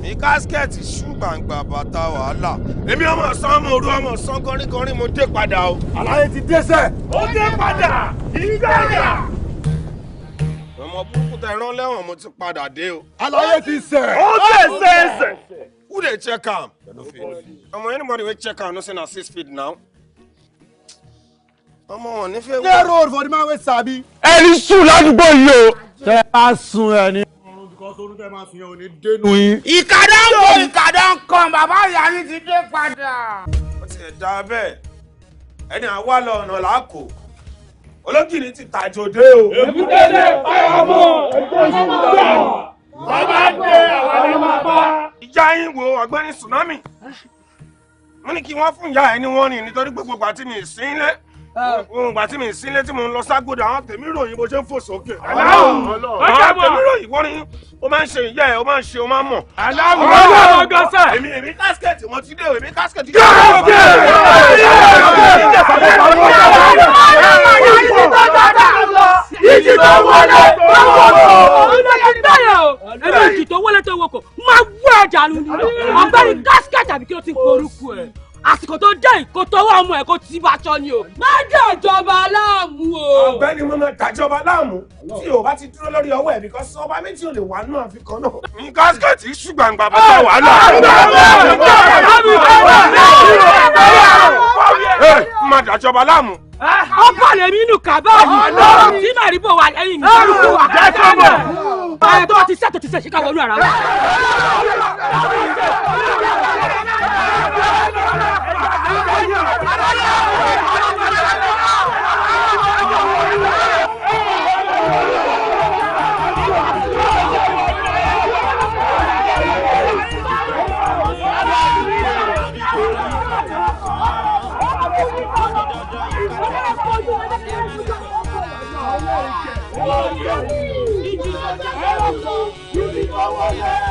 Mi kásikẹ́ẹ̀tì ṣùgbàǹgbà bàtà wàhálà. Èmi ọmọ ọ̀sán ọmọ òru ọmọ ọ̀sán kọrin mo dé padà o. Àlàyé ti dé sẹ́. Ó dé padà. Ìgbàgbà. Ọmọ burúkú tẹ rán lẹ́wọ̀n mo ti padà dé o. Àlàyé ti sẹ́. Ó dé sẹ́sẹ̀. Who dey check am? Ọmọ anybody wey check am no say na 6 feet now. Ọmọ wọn nífẹ̀ẹ́. Clear road for the man wey sabi. Ẹni sùn ládùúgbò yìí o. Tẹ bá sun ẹ ní. Because orun tẹ máa fi hàn ní dénú yín. Ìkàdán kan bàbá ìyá mi ti dé padà. Ó ti ẹ̀ dá bẹ́ẹ̀. Ẹni àwa lọ ọ̀nà làákò. Olókìní ti tàjòdè o. Èbúté fáyọmọ ẹgbẹ́ ìṣúná. Bàbá dé àwọn ọmọ bá. Ìjà yín wo ọ̀gbẹ́ni Tsunami. Mo ní kí wọ́n fún ìyá ẹ ní wọ́n rìn nítorí gbogbo ìgbà tí mi ì sí ilé. Ìgbà tí mi ì sí ilé tí mo ń lọ ságbódò àwọn tèmi ròyìn bó ṣe ń fò sókè. Àwọn tèmi ròyìn wọ́n ní ó máa ń ṣe ìyá ẹ̀ ó máa ń ṣe ó máa ń mọ̀. Aláwọ̀ ọgọ́sẹ̀. Èmi kásikẹ̀tì mo ti dé o, èmi kásikẹ̀tì. Ìjì tó wọlé tó wọkọ̀. Ẹni ìjì tó wọlé tó wọkọ̀ máa wọ ẹja lu ni. Ọ̀gbẹ́ni kásikẹ̀tì àbí kí ló ti ń korúkọ ẹ̀. Àsìkò tó dé kò tọwọ́ ọmọ ẹ̀ kó ti bá aṣọ ni o. Má dàjọba láàmú o. Ọ̀gbẹ́ni mo máa dàjọba láàmú tí o bá ti dúró lórí ọwọ́ ẹ̀ because ọba méjì ò lè wà nínú àfikún náà. Ní kásikẹ̀tì ṣùgbàǹgbà bàtà wàhálà. Má dàjọba láàmú. Ọkọ lèmi inú kàbáyì. Tí màrìbò wà lẹ́yìn mi sáré wà. Ẹ tó ti sẹ́ tó ti sẹ́ ṣe ká wọlé ara wa. Ìjì tó wọlé.